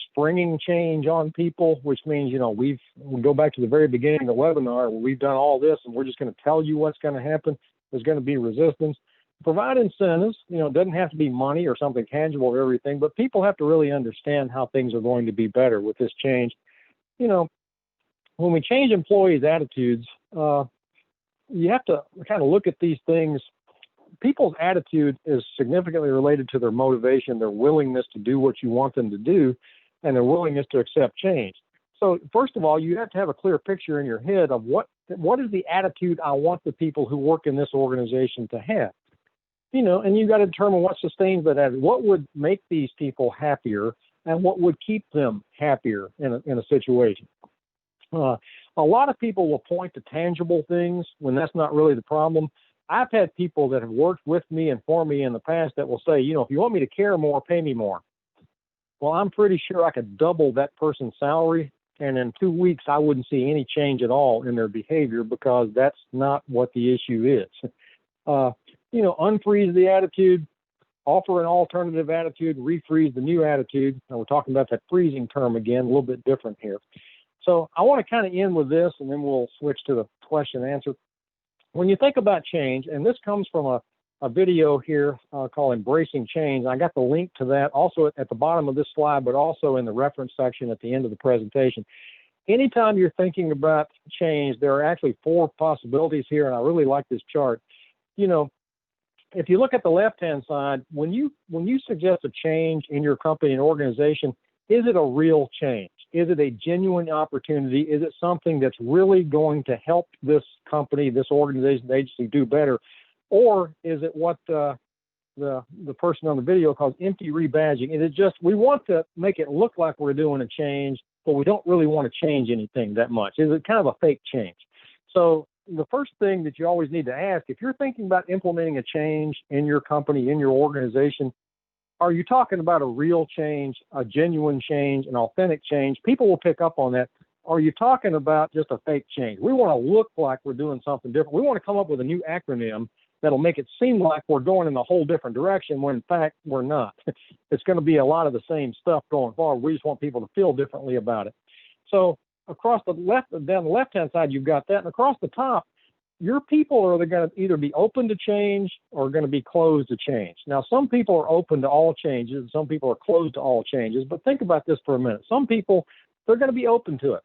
springing change on people, which means, you know, we go back to the very beginning of the webinar where we've done all this and we're just going to tell you what's going to happen. There's going to be resistance. provide incentives. It doesn't have to be money or something tangible or everything, but people have to really understand how things are going to be better with this change. When we change employees' attitudes, you have to kind of look at these things. People's attitude is significantly related to their motivation, their willingness to do what you want them to do, and their willingness to accept change. So first of all, you have to have a clear picture in your head of what is the attitude I want the people who work in this organization to have. And you got to determine what sustains that attitude. What would make these people happier, and what would keep them happier in a situation. A lot of people will point to tangible things when that's not really the problem. I've had people that have worked with me and for me in the past that will say, if you want me to care more, pay me more. Well, I'm pretty sure I could double that person's salary, and in 2 weeks, I wouldn't see any change at all in their behavior, because that's not what the issue is. Unfreeze the attitude, offer an alternative attitude, refreeze the new attitude. Now, we're talking about that freezing term again, a little bit different here. So I want to kind of end with this, and then we'll switch to the question and answer. When you think about change, and this comes from a video here called Embracing Change. I got the link to that also at the bottom of this slide, but also in the reference section at the end of the presentation. Anytime you're thinking about change, there are actually 4 possibilities here, and I really like this chart. If you look at the left-hand side, when you suggest a change in your company and organization, is it a real change? Is it a genuine opportunity? Is it something that's really going to help this company, this organization, agency do better? Or is it what the person on the video calls empty rebadging? Is it just, we want to make it look like we're doing a change, but we don't really want to change anything that much? Is it kind of a fake change? So the first thing that you always need to ask, if you're thinking about implementing a change in your company, in your organization, are you talking about a real change, a genuine change, an authentic change? People will pick up on that. Are you talking about just a fake change? We want to look like we're doing something different. We want to come up with a new acronym that'll make it seem like we're going in a whole different direction, when in fact we're not. It's going to be a lot of the same stuff going forward. We just want people to feel differently about it. So across the left, down the left-hand side, you've got that. And across the top, your people are going to either be open to change or going to be closed to change. Now, some people are open to all changes, and some people are closed to all changes. But think about this for a minute. Some people, they're going to be open to it.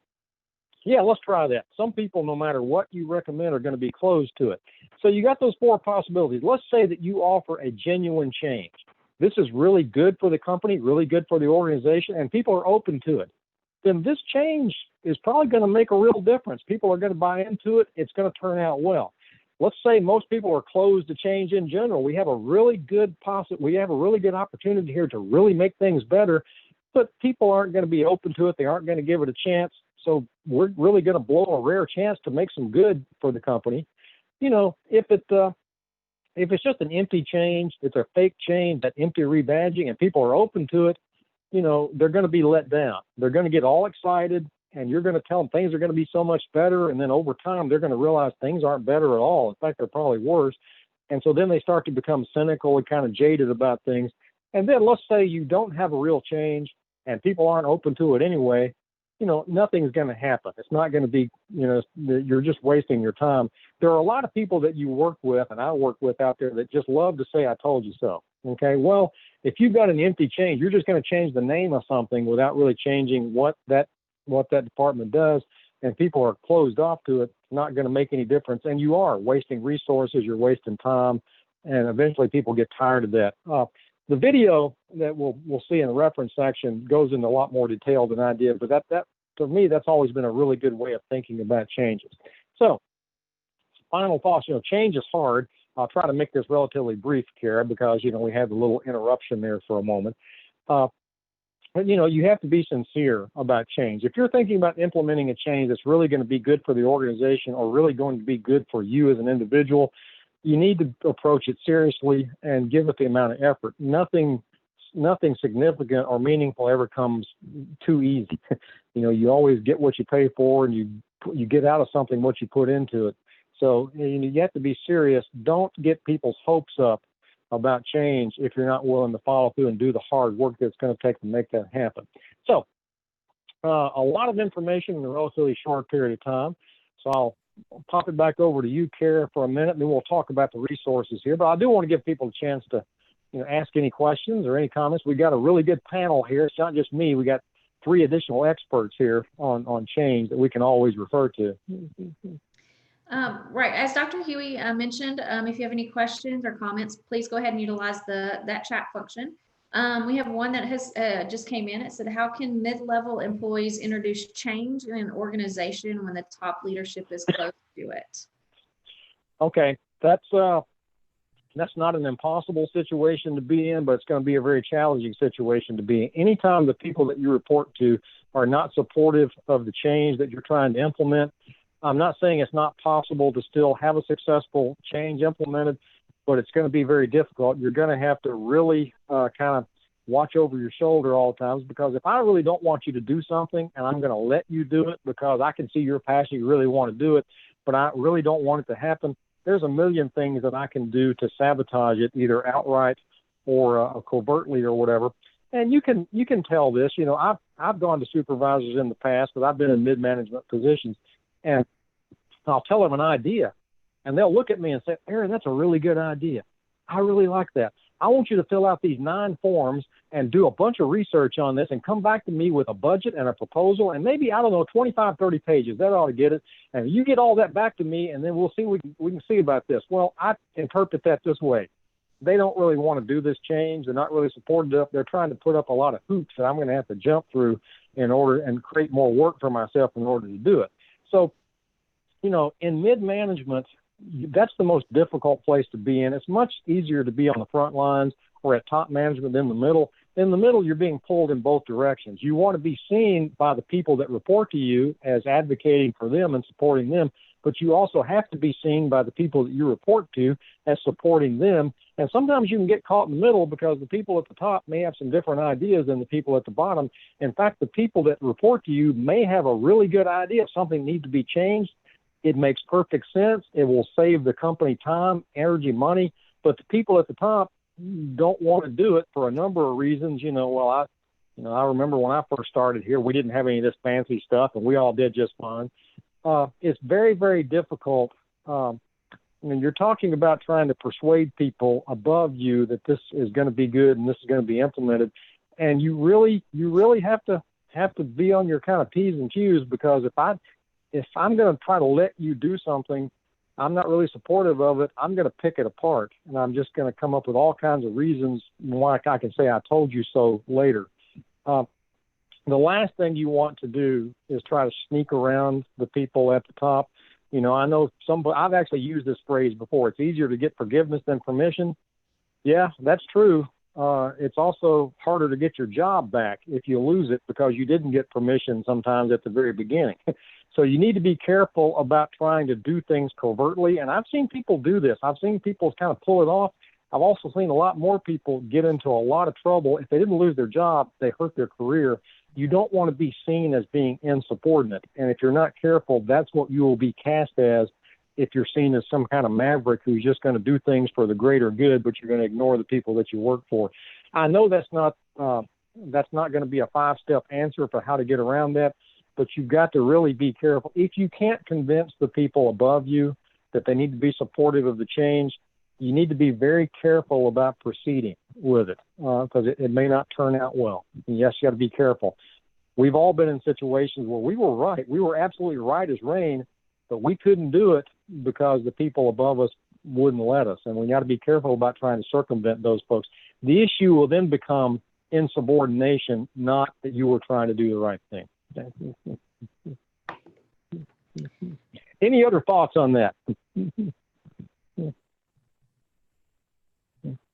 Yeah, let's try that. Some people, no matter what you recommend, are going to be closed to it. So you got those 4 possibilities. Let's say that you offer a genuine change. This is really good for the company, really good for the organization, and people are open to it. Then this change is probably going to make a real difference. People are going to buy into it. It's going to turn out well. Let's say most people are closed to change in general. We have a really good opportunity here to really make things better, but people aren't going to be open to it. They aren't going to give it a chance. So we're really going to blow a rare chance to make some good for the company. If it's just an empty change, it's a fake change, that empty rebadging, and people are open to it, they're going to be let down. They're going to get all excited, and you're going to tell them things are going to be so much better. And then over time, they're going to realize things aren't better at all. In fact, they're probably worse. And so then they start to become cynical and kind of jaded about things. And then let's say you don't have a real change and people aren't open to it anyway. Nothing's going to happen. It's not going to be, you're just wasting your time. There are a lot of people that you work with, and I work with out there, that just love to say, I told you so. Okay. Well, if you've got an empty change, you're just going to change the name of something without really changing what that department does, and people are closed off to it. It's not going to make any difference. And you are wasting resources. You're wasting time. And eventually people get tired of that. The video that we'll see in the reference section goes into a lot more detail than I did, but that to me, that's always been a really good way of thinking about changes. So final thoughts, change is hard. I'll try to make this relatively brief, Kara, because, we had a little interruption there for a moment. But, you have to be sincere about change. If you're thinking about implementing a change that's really going to be good for the organization or really going to be good for you as an individual, you need to approach it seriously and give it the amount of effort. Nothing significant or meaningful ever comes too easy. You always get what you pay for, and you get out of something what you put into it. So you have to be serious. Don't get people's hopes up about change if you're not willing to follow through and do the hard work that's going to take to make that happen. So a lot of information in a relatively short period of time. So I'll pop it back over to you, Kara, for a minute, and then we'll talk about the resources here. But I do want to give people a chance to, ask any questions or any comments. We got a really good panel here. It's not just me. We got 3 additional experts here on change that we can always refer to. Right, as Dr. Huey mentioned, if you have any questions or comments, please go ahead and utilize that chat function. We have one that has just came in. It said, how can mid-level employees introduce change in an organization when the top leadership is close to it? Okay, that's not an impossible situation to be in, but it's going to be a very challenging situation to be in. Anytime the people that you report to are not supportive of the change that you're trying to implement, I'm not saying it's not possible to still have a successful change implemented, but it's going to be very difficult. You're going to have to really kind of watch over your shoulder all the times, because if I really don't want you to do something and I'm going to let you do it because I can see you're passionate, you really want to do it, but I really don't want it to happen, there's a million things that I can do to sabotage it, either outright or covertly or whatever. And you can tell this. I've gone to supervisors in the past, but I've been in mid-management positions, and I'll tell them an idea, and they'll look at me and say, Aaron, that's a really good idea. I really like that. I want you to fill out these 9 forms and do a bunch of research on this and come back to me with a budget and a proposal and maybe, 25, 30 pages. That ought to get it. And you get all that back to me, and then we'll see we can see about this. Well, I interpret that this way. They don't really want to do this change. They're not really supportive. They're trying to put up a lot of hoops that I'm going to have to jump through in order and create more work for myself in order to do it. So, in mid-management, that's the most difficult place to be in. It's much easier to be on the front lines or at top management than the middle. In the middle, you're being pulled in both directions. You want to be seen by the people that report to you as advocating for them and supporting them, but you also have to be seen by the people that you report to as supporting them. And sometimes you can get caught in the middle because the people at the top may have some different ideas than the people at the bottom. In fact, the people that report to you may have a really good idea if something needs to be changed. It makes perfect sense. It will save the company time, energy, money. But the people at the top don't want to do it for a number of reasons. I remember when I first started here, we didn't have any of this fancy stuff, and we all did just fine. It's very, very difficult. You're talking about trying to persuade people above you that this is going to be good and this is going to be implemented, and you really have to be on your kind of P's and Q's, because if I'm going to try to let you do something, I'm not really supportive of it, I'm going to pick it apart, and I'm just going to come up with all kinds of reasons why I can say I told you so later. The last thing you want to do is try to sneak around the people at the top. I know I've actually used this phrase before. It's easier to get forgiveness than permission. Yeah, that's true. It's also harder to get your job back if you lose it because you didn't get permission sometimes at the very beginning. So you need to be careful about trying to do things covertly. And I've seen people do this. I've seen people kind of pull it off. I've also seen a lot more people get into a lot of trouble. If they didn't lose their job, they hurt their career. You don't want to be seen as being insubordinate. And if you're not careful, that's what you will be cast as if you're seen as some kind of maverick who's just going to do things for the greater good, but you're going to ignore the people that you work for. I know that's not going to be a 5-step answer for how to get around that, but you've got to really be careful. If you can't convince the people above you that they need to be supportive of the change, you need to be very careful about proceeding with it because it may not turn out well. And yes, you got to be careful. We've all been in situations where we were right. We were absolutely right as rain, but we couldn't do it because the people above us wouldn't let us. And we got to be careful about trying to circumvent those folks. The issue will then become insubordination, not that you were trying to do the right thing. Any other thoughts on that?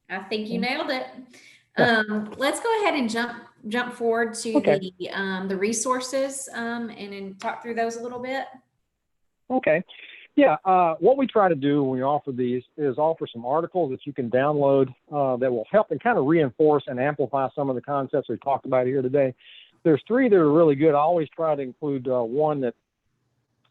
I think you nailed it. Let's go ahead and jump forward to the resources and then talk through those a little bit. Okay. Yeah. What we try to do when we offer these is offer some articles that you can download that will help and kind of reinforce and amplify some of the concepts we talked about here today. There's 3 that are really good. I always try to include one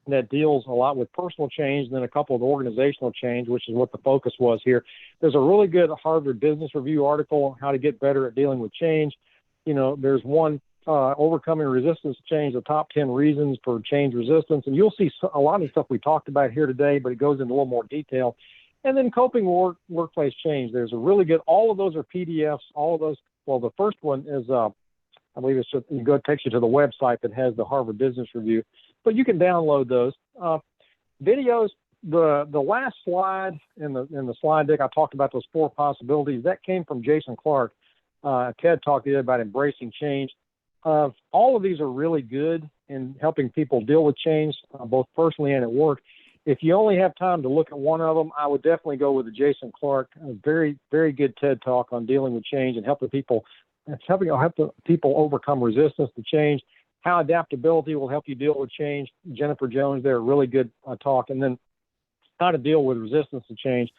that deals a lot with personal change, and then a couple of organizational change, which is what the focus was here. There's a really good Harvard Business Review article on how to get better at dealing with change. There's one Overcoming Resistance to Change, the top 10 reasons for change resistance. And you'll see a lot of the stuff we talked about here today, but it goes into a little more detail. And then coping workplace change. There's a really good, all of those are PDFs, all of those. Well, the first one is, I believe it takes you to the website that has the Harvard Business Review, but you can download those. Videos, the last slide in the slide deck, I talked about those 4 possibilities. That came from Jason Clark. TED Talk the other about embracing change. All of these are really good in helping people deal with change, both personally and at work. If you only have time to look at one of them, I would definitely go with the Jason Clark. A very, very good TED Talk on dealing with change and helping people overcome resistance to change. How adaptability will help you deal with change. Jennifer Jones there, really good talk. And then how to deal with resistance to change.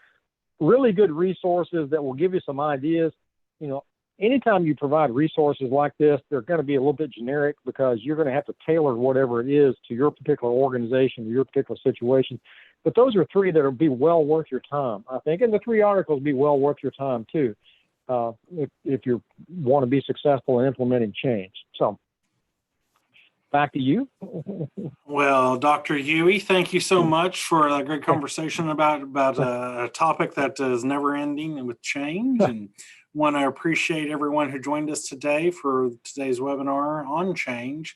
Really good resources that will give you some ideas. Anytime you provide resources like this, they're going to be a little bit generic because you're going to have to tailor whatever it is to your particular organization, your particular situation. But those are 3 that will be well worth your time, I think. And the 3 articles will be well worth your time, too, if you want to be successful in implementing change. So back to you. Well, Dr. Huey, thank you so much for a great conversation about a topic that is never ending with change. And want to appreciate everyone who joined us today for today's webinar on change.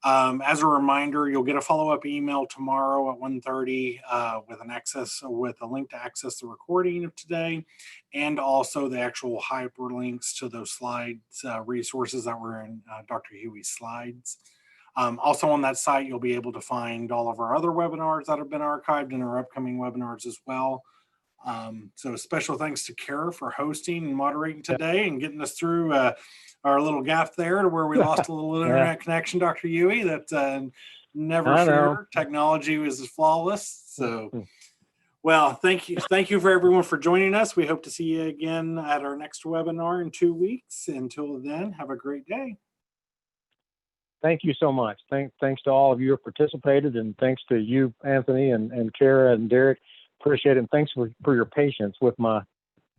As a reminder, you'll get a follow-up email tomorrow at 1:30 with a link to access the recording of today, and also the actual hyperlinks to those slides, resources that were in Dr. Huey's slides. Also on that site, you'll be able to find all of our other webinars that have been archived and our upcoming webinars as well. So special thanks to Kara for hosting and moderating today and getting us through our little gap there to where we lost a little internet connection, Dr. Huey. That never sure. Technology was flawless. So, well, thank you for everyone for joining us. We hope to see you again at our next webinar in 2 weeks. Until then, have a great day. Thank you so much. Thanks to all of you who participated, and thanks to you, Anthony, and Kara and Derek. Appreciate it. And thanks for your patience with my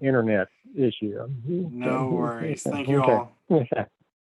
internet issue. No worries. Thank you all.